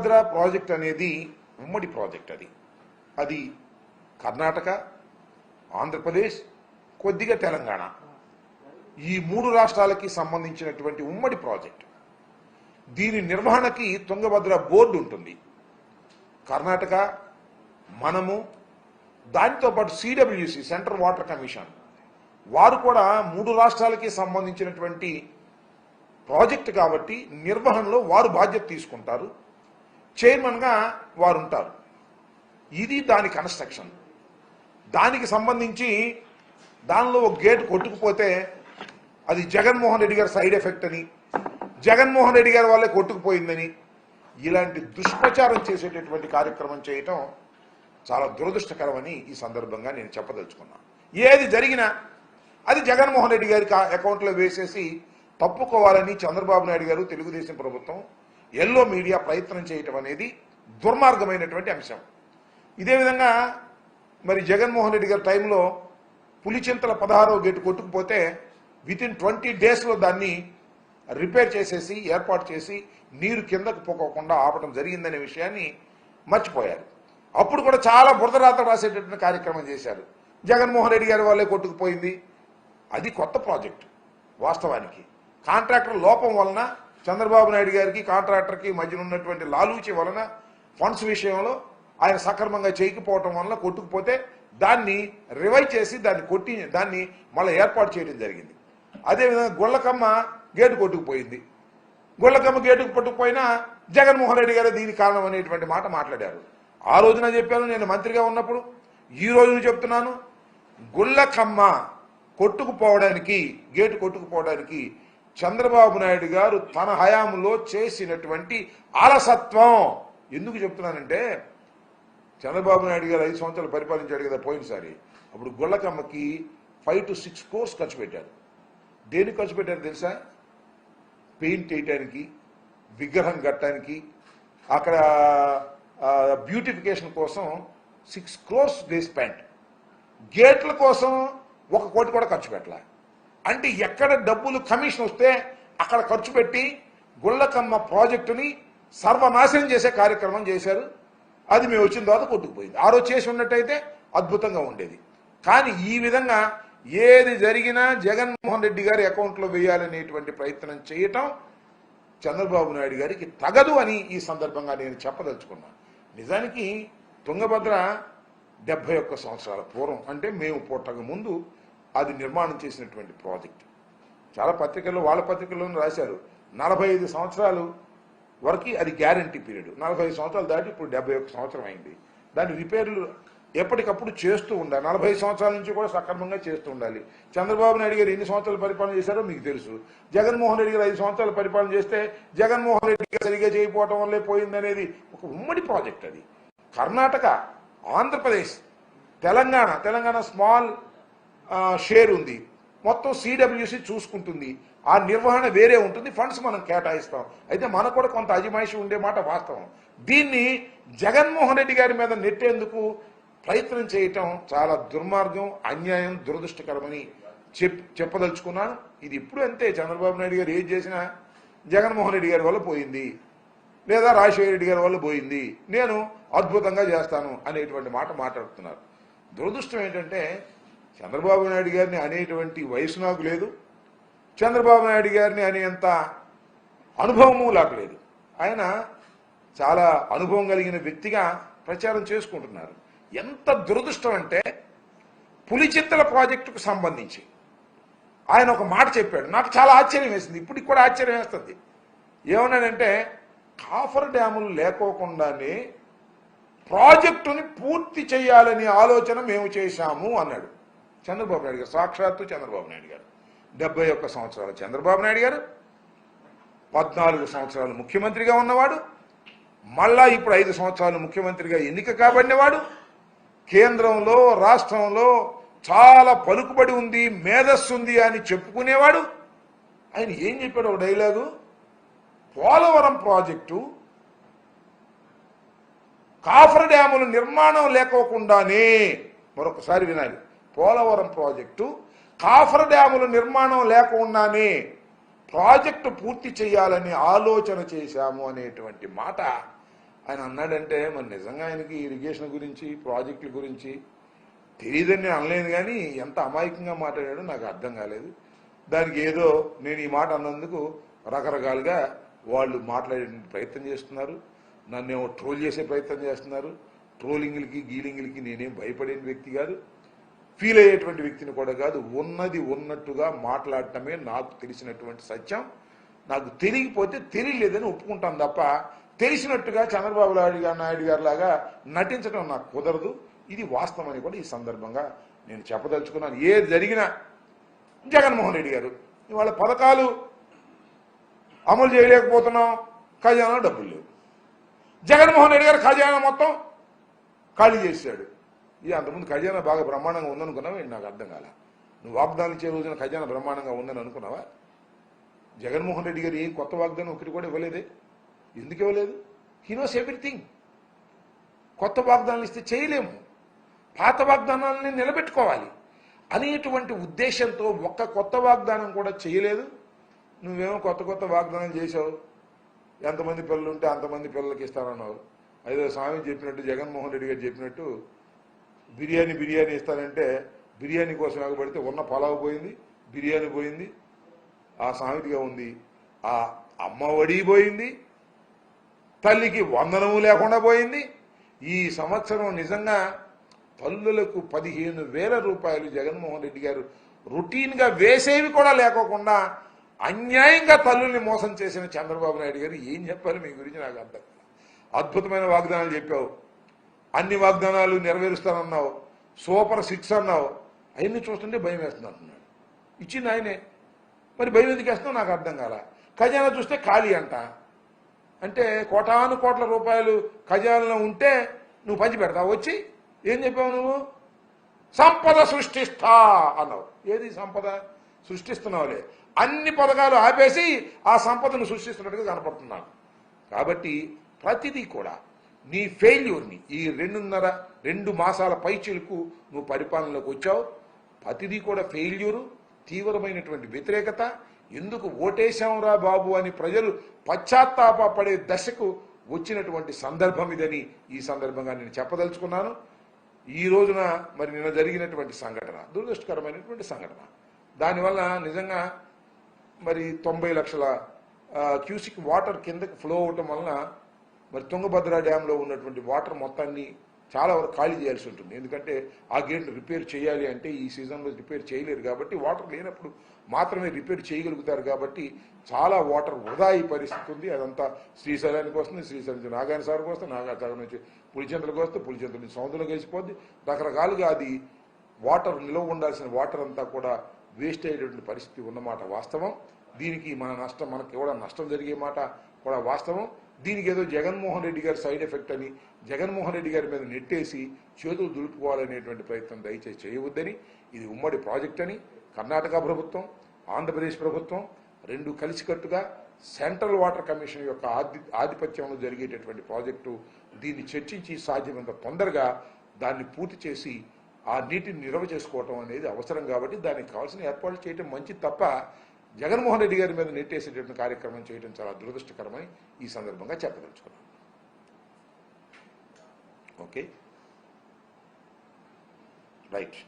Tungabhadra project అనేది ఉమ్మడి project. అది కర్ణాటక, ఆంధ్రప్రదేశ్, కొద్దిగా తెలంగాణ, ఈ 3 రాష్ట్రాలకి సంబంధించినటువంటి ఉమ్మడి ప్రాజెక్ట్. దీని నిర్వహణకి తుంగభద్ర బోర్డు ఉంటుంది. కర్ణాటక, మనము, దానితో పాటు సిడబ్ల్యూసి సెంట్రల్ వాటర్ కమిషన్ వారు కూడా 3 రాష్ట్రాలకి సంబంధించినటువంటి ప్రాజెక్ట్ కాబట్టి నిర్వహణలో వారు బాధ్యత తీసుకుంటారు. చైర్మన్గా వారు ఉంటారు. ఇది దాని కన్స్ట్రక్షన్. దానికి సంబంధించి దానిలో ఒక గేట్ కొట్టుకుపోతే అది జగన్మోహన్ రెడ్డి గారి సైడ్ ఎఫెక్ట్ అని, జగన్మోహన్ రెడ్డి గారి వాళ్ళే కొట్టుకుపోయిందని ఇలాంటి దుష్ప్రచారం చేసేటటువంటి కార్యక్రమం చేయటం చాలా దురదృష్టకరమని ఈ సందర్భంగా నేను చెప్పదలుచుకున్నాను. ఏది జరిగినా అది జగన్మోహన్ రెడ్డి గారి అకౌంట్లో వేసేసి తప్పుకోవాలని చంద్రబాబు నాయుడు గారు, తెలుగుదేశం ప్రభుత్వం, ఎల్లో మీడియా ప్రయత్నం చేయటం అనేది దుర్మార్గమైనటువంటి అంశం. ఇదే విధంగా మరి జగన్మోహన్ రెడ్డి గారి టైంలో పులిచింతల 16వ గేటు కొట్టుకుపోతే వితిన్ 20 డేస్లో దాన్ని రిపేర్ చేసేసి ఏర్పాటు చేసి నీరు కిందకు పోకోకుండా ఆపడం జరిగిందనే విషయాన్ని మర్చిపోయారు. అప్పుడు కూడా చాలా బురదరాత రాసేటటువంటి కార్యక్రమం చేశారు. జగన్మోహన్ రెడ్డి గారి వాళ్ళే కొట్టుకుపోయింది. అది కొత్త ప్రాజెక్టు. వాస్తవానికి కాంట్రాక్టర్ లోపం వలన, చంద్రబాబు నాయుడు గారికి కాంట్రాక్టర్కి మధ్యన ఉన్నటువంటి లాలూచి వలన, ఫండ్స్ విషయంలో ఆయన సక్రమంగా చేయకపోవటం వలన కొట్టుకుపోతే దాన్ని రివైవ్ చేసి దాన్ని మళ్ళీ ఏర్పాటు చేయడం జరిగింది. అదేవిధంగా గుళ్ళకమ్మ గేటు కొట్టుకుపోయింది. గుళ్ళకమ్మ గేటుకు కొట్టుకుపోయినా జగన్మోహన్ రెడ్డి గారు దీనికి కారణం అనేటువంటి మాట మాట్లాడారు. ఆ రోజున చెప్పాను నేను మంత్రిగా ఉన్నప్పుడు, ఈ రోజున చెప్తున్నాను, గుళ్ళకమ్మ కొట్టుకుపోవడానికి, గేటు కొట్టుకుపోవడానికి చంద్రబాబు నాయుడు గారు తన హయాంలో చేసినటువంటి అలసత్వం. ఎందుకు చెప్తున్నానంటే, చంద్రబాబు నాయుడు గారు 5 సంవత్సరాలు పరిపాలించాడు కదా పోయినసారి. అప్పుడు గుళ్ళకమ్మకి 5 to 6 crores ఖర్చు పెట్టారు. దేనికి ఖర్చు పెట్టారు తెలుసా? పెయింట్ వేయటానికి, విగ్రహం కట్టడానికి, అక్కడ బ్యూటిఫికేషన్ కోసం 6 crores దే స్పెండ్. గేట్ల కోసం 1 కోటి కూడా ఖర్చు పెట్టాల. అంటే ఎక్కడ డబ్బులు కమిషన్ వస్తే అక్కడ ఖర్చు పెట్టి గుళ్ళకమ్మ ప్రాజెక్టుని సర్వనాశనం చేసే కార్యక్రమం చేశారు. అది మేము వచ్చిన తర్వాత కొట్టుకుపోయింది. ఆ రోజు చేసి ఉన్నట్టయితే అద్భుతంగా ఉండేది. కానీ ఈ విధంగా ఏది జరిగినా జగన్మోహన్ రెడ్డి గారి అకౌంట్లో వేయాలనేటువంటి ప్రయత్నం చేయటం చంద్రబాబు నాయుడు గారికి తగదు అని ఈ సందర్భంగా నేను చెప్పదలుచుకున్నాను. నిజానికి తుంగభద్ర 71 సంవత్సరాల పూర్వం, అంటే మేము పుట్టక ముందు అది నిర్మాణం చేసినటువంటి ప్రాజెక్ట్. చాలా పత్రికల్లో, వాళ్ళ పత్రికల్లోనూ రాశారు 45 సంవత్సరాలు వరకు అది గ్యారంటీ పీరియడ్. 45 సంవత్సరాలు దాటి ఇప్పుడు 71 సంవత్సరం అయింది. దాని రిపేర్లు ఎప్పటికప్పుడు చేస్తూ ఉండాలి. 45 సంవత్సరాల నుంచి కూడా సక్రమంగా చేస్తూ ఉండాలి. చంద్రబాబు నాయుడు గారు ఎన్ని సంవత్సరాలు పరిపాలన చేశారో మీకు తెలుసు. జగన్మోహన్ రెడ్డి గారు 5 సంవత్సరాలు పరిపాలన చేస్తే జగన్మోహన్ రెడ్డి గారు సరిగా చేయకపోవటం వల్లే పోయిందనేది ఒక ఉమ్మడి ప్రాజెక్ట్. అది కర్ణాటక, ఆంధ్రప్రదేశ్, తెలంగాణ స్మాల్ షేర్ ఉంది. మొత్తం సిడబ్ల్యూసి చూసుకుంటుంది. ఆ నిర్వహణ వేరే ఉంటుంది. ఫండ్స్ మనం కేటాయిస్తాం. అయితే మనకు కూడా కొంత అజమాయిషి ఉండే మాట వాస్తవం. దీన్ని జగన్మోహన్ రెడ్డి గారి మీద నెట్టేందుకు ప్రయత్నం చేయటం చాలా దుర్మార్గం, అన్యాయం, దురదృష్టకరమని చెప్పదలుచుకున్నాను. ఇది ఇప్పుడు అంతే. చంద్రబాబు నాయుడు గారు ఏది చేసినా జగన్మోహన్ రెడ్డి గారి వల్ల పోయింది, లేదా రాజశేఖర రెడ్డి గారి వల్ల పోయింది, నేను అద్భుతంగా చేస్తాను అనేటువంటి మాట మాట్లాడుతున్నారు. దురదృష్టం ఏంటంటే చంద్రబాబు నాయుడు గారిని అనేటువంటి వయసు నాకు లేదు, చంద్రబాబు నాయుడు గారిని అనేంత అనుభవము నాకు లేదు. ఆయన చాలా అనుభవం కలిగిన వ్యక్తిగా ప్రచారం చేసుకుంటున్నారు. ఎంత దురదృష్టం అంటే పులిచింతల ప్రాజెక్టుకు సంబంధించి ఆయన ఒక మాట చెప్పాడు. నాకు చాలా ఆశ్చర్యం వేసింది. ఇప్పటికి కూడా ఆశ్చర్యం వేస్తుంది. ఏమన్నాడంటే, కాఫర్ డ్యాములు లేకోకుండానే ప్రాజెక్టుని పూర్తి చేయాలని ఆలోచన మేము చేశాము అన్నాడు చంద్రబాబు నాయుడు గారు. సాక్షాత్తు చంద్రబాబు నాయుడు గారు. 71 సంవత్సరాల చంద్రబాబు నాయుడు గారు 14 సంవత్సరాలు ముఖ్యమంత్రిగా ఉన్నవాడు, మళ్ళా ఇప్పుడు 5 సంవత్సరాలు ముఖ్యమంత్రిగా ఎన్నిక కాబడినవాడు, కేంద్రంలో రాష్ట్రంలో చాలా పలుకుబడి ఉంది, మేధస్సు ఉంది అని చెప్పుకునేవాడు. ఆయన ఏం చెప్పాడు ఒక డైలాగు, పోలవరం ప్రాజెక్టు కాఫర్ డ్యాముల నిర్మాణం లేకోకుండానే, మరొకసారి వినాలి, పోలవరం ప్రాజెక్టు కాఫర్ డ్యాముల నిర్మాణం లేకుండానే ప్రాజెక్టు పూర్తి చేయాలని ఆలోచన చేశాము అనేటువంటి మాట ఆయన అన్నాడంటే మరి నిజంగా ఆయనకి ఇరిగేషన్ గురించి ప్రాజెక్టుల గురించి తెలియదని నేను అనలేదు, కానీ ఎంత అమాయకంగా మాట్లాడాడో నాకు అర్థం కాలేదు. దానికి ఏదో నేను ఈ మాట అన్నందుకు రకరకాలుగా వాళ్ళు మాట్లాడే ప్రయత్నం చేస్తున్నారు, నన్నేమో ట్రోల్ చేసే ప్రయత్నం చేస్తున్నారు. ట్రోలింగ్లకి గీలింగ్లకి నేనేం భయపడే వ్యక్తి కాదు, ఫీల్ అయ్యేటువంటి వ్యక్తిని కూడా కాదు. ఉన్నది ఉన్నట్టుగా మాట్లాడటమే నాకు తెలిసినటువంటి సత్యం. నాకు తెలియకపోతే తెలియలేదని ఒప్పుకుంటాను తప్ప తెలిసినట్టుగా చంద్రబాబు నాయుడు గారి లాగా నటించడం నాకు కుదరదు. ఇది వాస్తవం అని కూడా ఈ సందర్భంగా నేను చెప్పదలుచుకున్నాను. ఏది జరిగినా జగన్మోహన్ రెడ్డి గారు ఇవాళ పథకాలు అమలు చేయలేకపోతున్నాం, ఖజానా డబ్బులు లేవు. జగన్మోహన్ రెడ్డి గారు ఖజానా మొత్తం ఖాళీ చేశాడు. ఇది అంతకుముందు ఖజానా బాగా బ్రహ్మాండంగా ఉందనుకున్నావా? నాకు అర్థం కాల. నువ్వు వాగ్దానం ఇచ్చే రోజున ఖజానా బ్రహ్మాండంగా ఉందని అనుకున్నావా? జగన్మోహన్ రెడ్డి గారు ఏ కొత్త వాగ్దానం ఒకటి కూడా ఇవ్వలేదే. ఎందుకు ఇవ్వలేదు? He knows everything. కొత్త వాగ్దానాలు ఇస్తే చేయలేము, పాత వాగ్దానాలని నిలబెట్టుకోవాలి అనేటువంటి ఉద్దేశంతో ఒక్క కొత్త వాగ్దానం కూడా చేయలేదు. నువ్వేమో కొత్త వాగ్దానం చేసావు. ఎంతమంది పిల్లలు ఉంటే అంతమంది పిల్లలకి ఇస్తానన్నావు. అదే స్వామి చెప్పినట్టు, జగన్మోహన్ రెడ్డి గారు చెప్పినట్టు బిర్యానీ ఇస్తానంటే బిర్యానీ కోసం ఎగబడితే ఉన్న పలావ్ పోయింది, బిర్యానీ పోయింది, ఆ సామెతగా ఉంది. ఆ అమ్మ ఒడి పోయింది, తల్లికి వందనము లేకుండా పోయింది. ఈ సంవత్సరం నిజంగా తల్లులకు 15,000 రూపాయలు జగన్మోహన్ రెడ్డి గారు రొటీన్గా వేసేవి కూడా లేకోకుండా అన్యాయంగా తల్లుల్ని మోసం చేసిన చంద్రబాబు నాయుడు గారు ఏం చెప్పాలి మీ గురించి నాకు అర్థం. అద్భుతమైన వాగ్దానాలు చెప్పావు, అన్ని వాగ్దానాలు నెరవేరుస్తానన్నావు, సూపర్ 6 అన్నావు. అవన్నీ చూస్తుంటే భయం వేస్తుంది అంటున్నాడు. ఇచ్చింది ఆయనే, మరి భయం ఎందుకు వేస్తున్నావు నాకు అర్థం కాల. ఖజానా చూస్తే ఖాళీ అంట. అంటే కోటాను కోట్ల రూపాయలు ఖజానాలో ఉంటే నువ్వు పంచి పెడతావు. వచ్చి ఏం చెప్పావు నువ్వు? సంపద సృష్టిస్తా అన్నావు. ఏది సంపద సృష్టిస్తున్నావులే? అన్ని పథకాలు ఆపేసి ఆ సంపదను సృష్టిస్తున్నట్టుగా కనపడుతున్నాను. కాబట్టి ప్రతిదీ కూడా నీ ఫెయిల్యూర్ని ఈ 2 మాసాల పైచిలకు నువ్వు పరిపాలనలోకి వచ్చావు. ప్రతిదీ కూడా ఫెయిల్యూరు, తీవ్రమైనటువంటి వ్యతిరేకత. ఎందుకు ఓటేశాంరా బాబు అని ప్రజలు పశ్చాత్తాపడే దశకు వచ్చినటువంటి సందర్భం ఇదని ఈ సందర్భంగా నేను చెప్పదలుచుకున్నాను. ఈ రోజున మరి నిన్న జరిగినటువంటి సంఘటన దురదృష్టకరమైనటువంటి సంఘటన. దానివల్ల నిజంగా మరి 90 లక్షల క్యూసిక్ వాటర్ కిందకి ఫ్లో అవటం వలన మరి తుంగభద్ర డ్యాంలో ఉన్నటువంటి వాటర్ మొత్తాన్ని చాలా వరకు ఖాళీ చేయాల్సి ఉంటుంది. ఎందుకంటే ఆ గేట్ రిపేర్ చేయాలి అంటే ఈ సీజన్లో రిపేర్ చేయలేరు కాబట్టి, వాటర్ లేనప్పుడు మాత్రమే రిపేర్ చేయగలుగుతారు కాబట్టి చాలా వాటర్ వృధా అయ్యే పరిస్థితి ఉంది. అదంతా శ్రీశైలానికి వస్తుంది, శ్రీశైలం నుంచి నాగార్జున సాగర్కి వస్తుంది, నాగార్జున సాగర్ నుంచి పులిచెంతలకు వస్తే పులిచెంతల నుంచి సముద్రంలో కలిసిపోద్ది. రకరకాలుగా అది వాటర్ నిల్వ ఉండాల్సిన వాటర్ అంతా కూడా వేస్ట్ అయ్యేటువంటి పరిస్థితి ఉన్నమాట వాస్తవం. దీనికి మనకి కూడా నష్టం జరిగే మాట కూడా వాస్తవం. దీనికి ఏదో జగన్మోహన్ రెడ్డి గారి సైడ్ ఎఫెక్ట్ అని జగన్మోహన్ రెడ్డి గారి మీద నెట్టేసి చేతులు దులుపుకోవాలనేటువంటి ప్రయత్నం దయచేసి చేయవద్దని. ఇది ఉమ్మడి ప్రాజెక్ట్ అని కర్ణాటక ప్రభుత్వం, ఆంధ్రప్రదేశ్ ప్రభుత్వం 2 కలిసికట్టుగా సెంట్రల్ వాటర్ కమిషన్ యొక్క ఆధిపత్యంలో జరిగేటటువంటి ప్రాజెక్టు. దీన్ని చర్చించి సాధ్యమైనంత తొందరగా దాన్ని పూర్తి చేసి ఆ నీటిని నిల్వ చేసుకోవటం అనేది అవసరం. కాబట్టి దానికి కావాల్సిన ఏర్పాట్లు చేయటం మంచిది తప్ప జగన్మోహన్ రెడ్డి గారి మీద నెట్టేసేటటువంటి కార్యక్రమం చేయడం చాలా దురదృష్టకరమని ఈ సందర్భంగా చెప్పదలుచుకున్నాను. Okay, right.